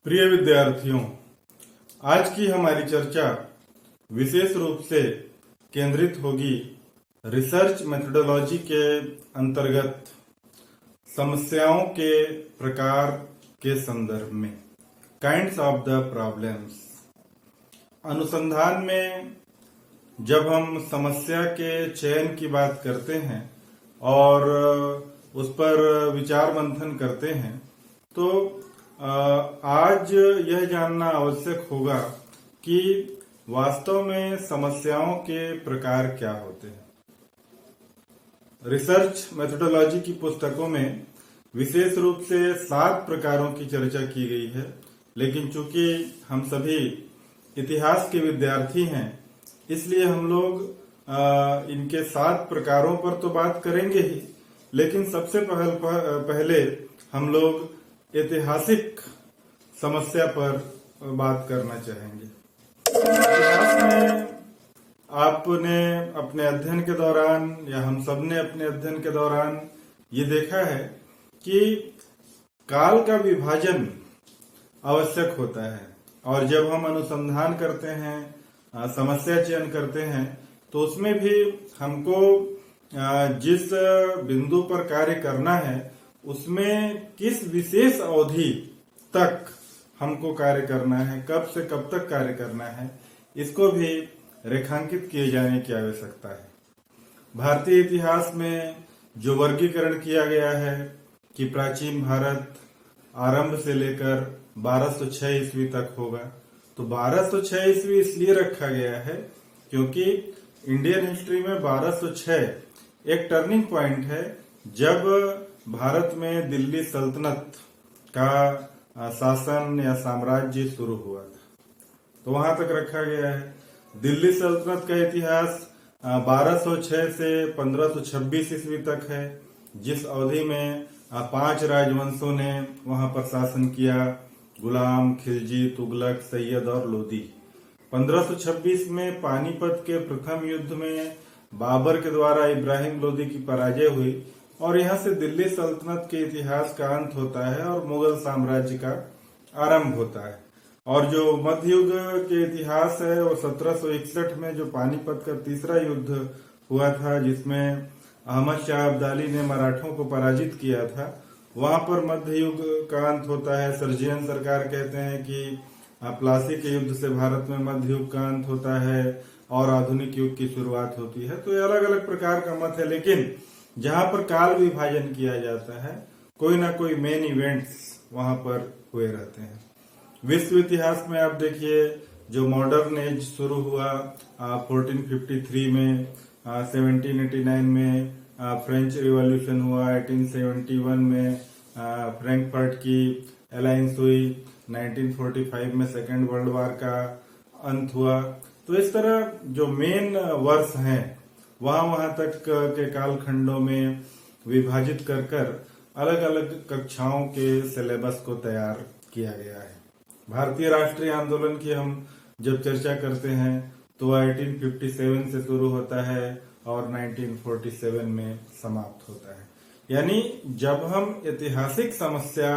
प्रिय विद्यार्थियों, आज की हमारी चर्चा विशेष रूप से केंद्रित होगी रिसर्च मेथोडोलॉजी के अंतर्गत समस्याओं के प्रकार के संदर्भ में काइंड्स ऑफ द प्रॉब्लम्स। अनुसंधान में जब हम समस्या के चयन की बात करते हैं और उस पर विचार मंथन करते हैं तो आज यह जानना आवश्यक होगा कि वास्तव में समस्याओं के प्रकार क्या होते हैं। रिसर्च मेथोडोलॉजी की पुस्तकों में विशेष रूप से 7 प्रकारों की चर्चा की गई है, लेकिन चूंकि हम सभी इतिहास के विद्यार्थी हैं इसलिए हम लोग इनके 7 प्रकारों पर तो बात करेंगे ही, लेकिन सबसे पहले हम लोग ऐतिहासिक समस्या पर बात करना चाहेंगे। इतिहास में आपने अपने अध्ययन के दौरान या हम सबने अपने अध्ययन के दौरान ये देखा है कि काल का विभाजन आवश्यक होता है, और जब हम अनुसंधान करते हैं, समस्या चयन करते हैं, तो उसमें भी हमको जिस बिंदु पर कार्य करना है उसमें किस विशेष अवधि तक हमको कार्य करना है, कब से कब तक कार्य करना है, इसको भी रेखांकित किए जाने की आवश्यकता है। भारतीय इतिहास में जो वर्गीकरण किया गया है कि प्राचीन भारत आरंभ से लेकर 1206 ईस्वी तक होगा, तो 1206 ईस्वी इसलिए रखा गया है क्योंकि इंडियन हिस्ट्री में 1206 एक टर्निंग पॉइंट है जब भारत में दिल्ली सल्तनत का शासन या साम्राज्य शुरू हुआ था, तो वहां तक रखा गया है। दिल्ली सल्तनत का इतिहास 1206 से 1526 ईस्वी तक है, जिस अवधि में 5 राजवंशों ने वहां पर शासन किया, गुलाम, खिलजी, तुगलक, सैयद और लोदी। 1526 में पानीपत के प्रथम युद्ध में बाबर के द्वारा इब्राहिम लोदी की पराजय हुई और यहाँ से दिल्ली सल्तनत के इतिहास का अंत होता है और मुगल साम्राज्य का आरंभ होता है। और जो मध्य युग के इतिहास है वो 1761 में जो पानीपत का तीसरा युद्ध हुआ था, जिसमें अहमद शाह अब्दाली ने मराठों को पराजित किया था, वहां पर मध्य युग का अंत होता है। सर्जियन सरकार कहते हैं कि प्लासी के युद्ध से भारत में मध्य युग का अंत होता है और आधुनिक युग की शुरुआत होती है। तो ये अलग अलग प्रकार का मत है, लेकिन जहां पर काल विभाजन किया जाता है कोई ना कोई मेन इवेंट्स वहां पर हुए रहते हैं। विश्व इतिहास में आप देखिए, जो मॉडर्न एज शुरू हुआ 1453 में, 1789 में फ्रेंच रिवॉल्यूशन हुआ, 1871 में फ्रैंकफर्ट की अलायंस हुई, 1945 में सेकेंड वर्ल्ड वॉर का अंत हुआ। तो इस तरह जो मेन वर्ष हैं वहां तक के कालखंडों में विभाजित कर अलग अलग कक्षाओं के सिलेबस को तैयार किया गया है। भारतीय राष्ट्रीय आंदोलन की हम जब चर्चा करते हैं तो 1857 से शुरू होता है और 1947 में समाप्त होता है। यानी जब हम ऐतिहासिक समस्या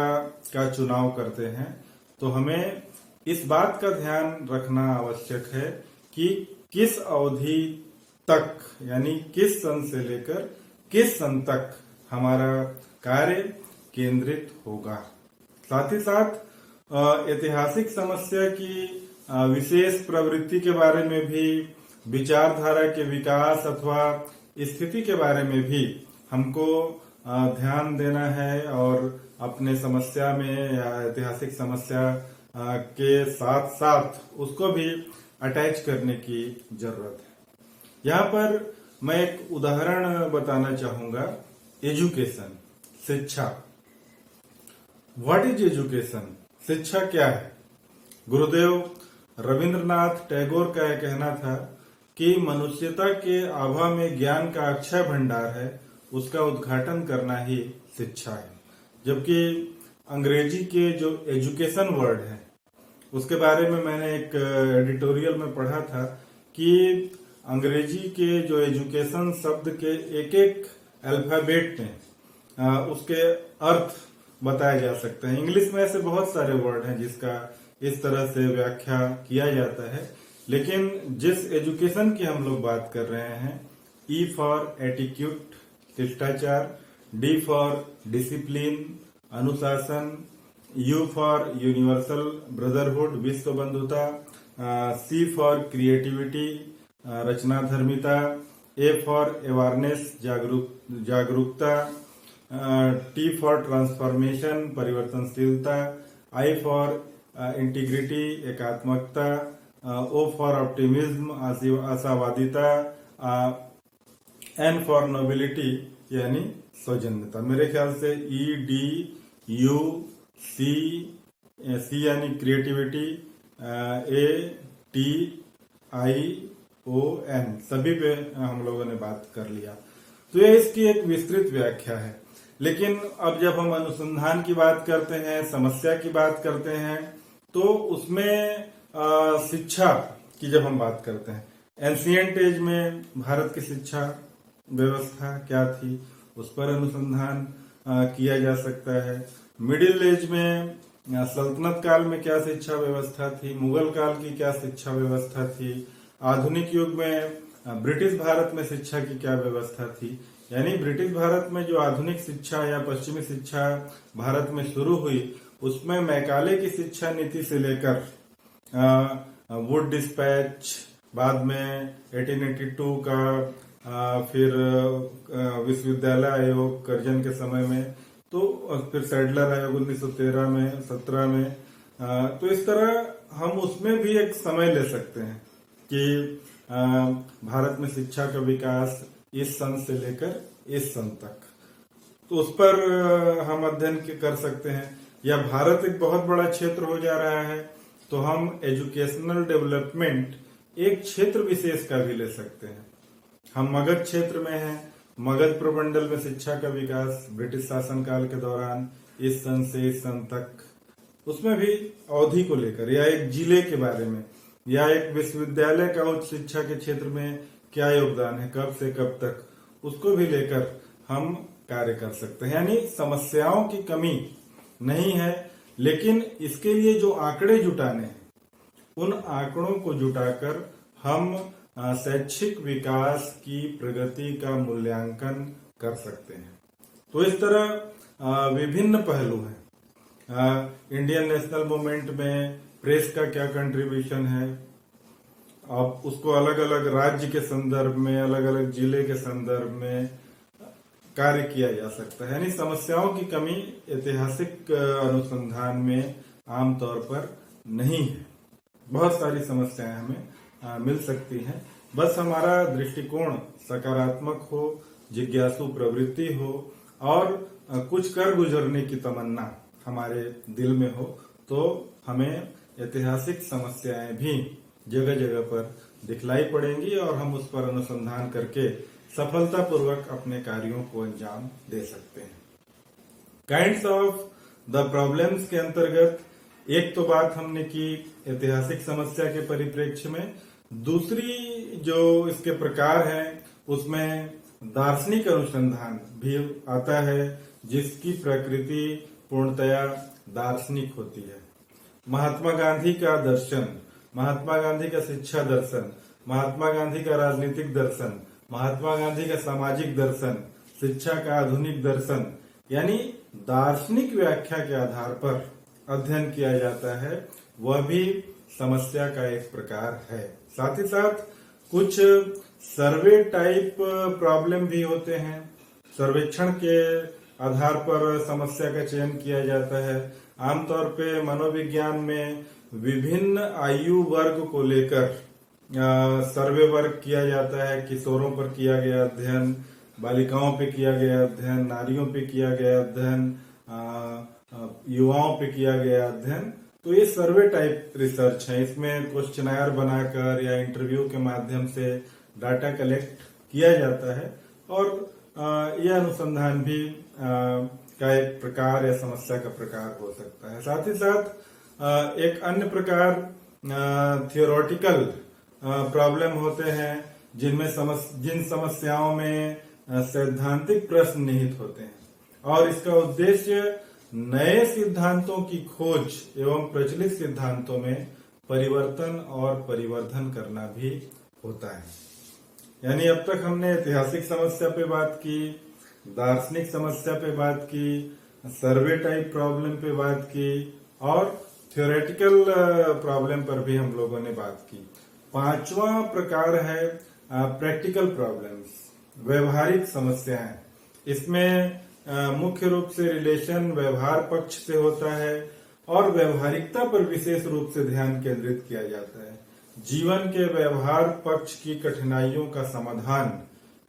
का चुनाव करते हैं तो हमें इस बात का ध्यान रखना आवश्यक है कि किस अवधि तक, यानी किस सन से लेकर किस सन तक हमारा कार्य केंद्रित होगा। साथ ही साथ ऐतिहासिक समस्या की विशेष प्रवृत्ति के बारे में भी, विचारधारा के विकास अथवा स्थिति के बारे में भी हमको ध्यान देना है और अपने समस्या में या ऐतिहासिक समस्या के साथ साथ उसको भी अटैच करने की जरूरत है। यहाँ पर मैं एक उदाहरण बताना चाहूंगा। एजुकेशन, शिक्षा। What is education? शिक्षा क्या है? गुरुदेव रविंद्रनाथ टैगोर का यह कहना था कि मनुष्यता के आभा में ज्ञान का अक्षय भंडार है, उसका उद्घाटन करना ही शिक्षा है। जबकि अंग्रेजी के जो एजुकेशन वर्ड है उसके बारे में मैंने एक एडिटोरियल में पढ़ा था कि अंग्रेजी के जो एजुकेशन शब्द के एक एक अल्फाबेट ने उसके अर्थ बताए जा सकते हैं। इंग्लिश में ऐसे बहुत सारे वर्ड हैं जिसका इस तरह से व्याख्या किया जाता है, लेकिन जिस एजुकेशन की हम लोग बात कर रहे हैं, ई फॉर एटिक्यूट, शिष्टाचार, डी फॉर डिसिप्लिन, अनुशासन, यू फॉर यूनिवर्सल ब्रदरहुड, विश्व बंधुता, सी फॉर क्रिएटिविटी, रचनाधर्मिता, ए फॉर अवेयरनेस, जागरूकता, टी फॉर ट्रांसफॉर्मेशन, परिवर्तनशीलता, आई फॉर इंटीग्रिटी, एकात्मकता, ओ फॉर ऑप्टिमिज्म, आशावादिता, एन फॉर नोबिलिटी यानी सौजन्यता। मेरे ख्याल से E D you C, C यानी creativity, A T I O N, सभी पे हम लोगों ने बात कर लिया। तो ये इसकी एक विस्तृत व्याख्या है। लेकिन अब जब हम अनुसंधान की बात करते हैं, समस्या की बात करते हैं, तो उसमें शिक्षा की जब हम बात करते हैं, एंशिएंट एज में भारत की शिक्षा व्यवस्था क्या थी, उस पर अनुसंधान किया जा सकता है। मिडिल एज में सल्तनत काल में क्या शिक्षा व्यवस्था थी, मुगल काल की क्या शिक्षा व्यवस्था थी, आधुनिक युग में ब्रिटिश भारत में शिक्षा की क्या व्यवस्था थी। यानी ब्रिटिश भारत में जो आधुनिक शिक्षा या पश्चिमी शिक्षा भारत में शुरू हुई, उसमें मैकाले की शिक्षा नीति से लेकर वुड डिस्पैच, बाद में 1882 का फिर विश्वविद्यालय आयोग कर्जन के समय में, तो फिर सैडलर आयोग 1913 में 17 में, तो इस तरह हम उसमें भी एक समय ले सकते हैं कि भारत में शिक्षा का विकास इस सन से लेकर इस सन तक, तो उस पर हम अध्ययन कर सकते हैं। या भारत एक बहुत बड़ा क्षेत्र हो जा रहा है, तो हम एजुकेशनल डेवलपमेंट एक क्षेत्र विशेष का भी ले सकते हैं। हम मगध क्षेत्र में हैं, मगध प्रमंडल में शिक्षा का विकास ब्रिटिश शासनकाल के दौरान इस सन से इस सन तक, उसमें भी अवधि को लेकर, या एक जिले के बारे में, या एक विश्वविद्यालय का उच्च शिक्षा के क्षेत्र में क्या योगदान है, कब से कब तक, उसको भी लेकर हम कार्य कर सकते हैं। यानी समस्याओं की कमी नहीं है, लेकिन इसके लिए जो आंकड़े जुटाने हैं, उन आंकड़ों को जुटाकर हम शैक्षिक विकास की प्रगति का मूल्यांकन कर सकते हैं। तो इस तरह विभिन्न पहलू हैं। इंडियन नेशनल मूवमेंट में प्रेस का क्या कंट्रीब्यूशन है, अब उसको अलग अलग राज्य के संदर्भ में, अलग अलग जिले के संदर्भ में कार्य किया जा सकता है। यानी समस्याओं की कमी ऐतिहासिक अनुसंधान में आमतौर पर नहीं है। बहुत सारी समस्याएं हमें मिल सकती हैं, बस हमारा दृष्टिकोण सकारात्मक हो, जिज्ञासु प्रवृत्ति हो और कुछ कर गुजरने की तमन्ना हमारे दिल में हो, तो हमें ऐतिहासिक समस्याएं भी जगह जगह पर दिखलाई पड़ेंगी और हम उस पर अनुसंधान करके सफलतापूर्वक अपने कार्यों को अंजाम दे सकते हैं। काइंड्स ऑफ द प्रॉब्लम्स के अंतर्गत एक तो बात हमने की ऐतिहासिक समस्या के परिप्रेक्ष्य में, दूसरी जो इसके प्रकार हैं उसमें दार्शनिक अनुसंधान भी आता है, जिसकी प्रकृति पूर्णतया दार्शनिक होती है। महात्मा गांधी का दर्शन, महात्मा गांधी का शिक्षा दर्शन, महात्मा गांधी का राजनीतिक दर्शन, महात्मा गांधी का सामाजिक दर्शन, शिक्षा का आधुनिक दर्शन, यानी दार्शनिक व्याख्या के आधार पर अध्ययन किया जाता है, वह भी समस्या का एक प्रकार है। साथ ही साथ कुछ सर्वे टाइप प्रॉब्लम भी होते हैं, सर्वेक्षण के आधार पर समस्या का चयन किया जाता है। आमतौर पे मनोविज्ञान में विभिन्न आयु वर्ग को लेकर सर्वे वर्क किया जाता है। किशोरों पर किया गया अध्ययन, बालिकाओं पे किया गया अध्ययन, नारियों पे किया गया अध्ययन, युवाओं पे किया गया अध्ययन। तो ये सर्वे टाइप रिसर्च है। इसमें क्वेश्चनायर बनाकर या इंटरव्यू के माध्यम से डाटा कलेक्ट किया जाता है और यह अनुसंधान भी का एक प्रकार या समस्या का प्रकार हो सकता है। साथ ही साथ एक अन्य प्रकार थियोरेटिकल प्रॉब्लम होते हैं, जिनमें जिन समस्याओं में सैद्धांतिक प्रश्न निहित होते हैं और इसका उद्देश्य नए सिद्धांतों की खोज एवं प्रचलित सिद्धांतों में परिवर्तन और परिवर्धन करना भी होता है। यानी अब तक हमने ऐतिहासिक समस्या पे बात की, दार्शनिक समस्या पे बात की, सर्वे टाइप प्रॉब्लम पे बात की और थ्योरेटिकल प्रॉब्लम पर भी हम लोगों ने बात की। पांचवा प्रकार है प्रैक्टिकल प्रॉब्लम्स, व्यवहारिक समस्याएं। इसमें मुख्य रूप से रिलेशन व्यवहार पक्ष से होता है और व्यवहारिकता पर विशेष रूप से ध्यान केंद्रित किया जाता है। जीवन के व्यवहार पक्ष की कठिनाइयों का समाधान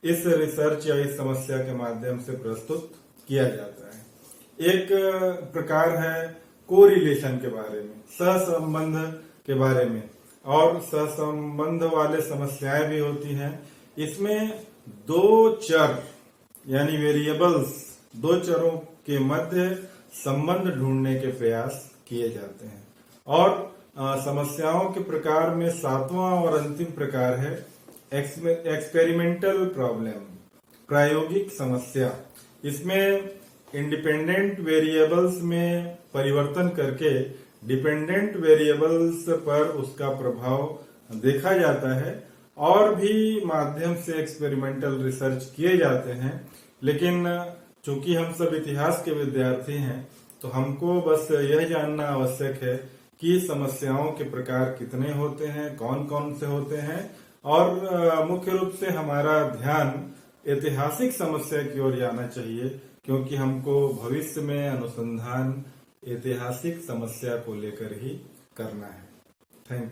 इस रिसर्च या इस समस्या के माध्यम से प्रस्तुत किया जाता है। एक प्रकार है कोरिलेशन के बारे में, सहसंबंध के बारे में, और सहसंबंध वाले समस्याएं भी होती हैं। इसमें दो चर यानी वेरिएबल्स, दो चरों के मध्य संबंध ढूंढने के प्रयास किए जाते हैं। और समस्याओं के प्रकार में सातवां और अंतिम प्रकार है एक्सपेरिमेंटल प्रॉब्लम, प्रायोगिक समस्या। इसमें इंडिपेंडेंट वेरिएबल्स में परिवर्तन करके डिपेंडेंट वेरिएबल्स पर उसका प्रभाव देखा जाता है और भी माध्यम से एक्सपेरिमेंटल रिसर्च किए जाते हैं। लेकिन चूंकि हम सब इतिहास के विद्यार्थी हैं तो हमको बस यह जानना आवश्यक है कि समस्याओं के प्रकार कितने होते हैं, कौन कौन से होते हैं, और मुख्य रूप से हमारा ध्यान ऐतिहासिक समस्या की ओर जाना चाहिए, क्योंकि हमको भविष्य में अनुसंधान ऐतिहासिक समस्या को लेकर ही करना है। Thank you.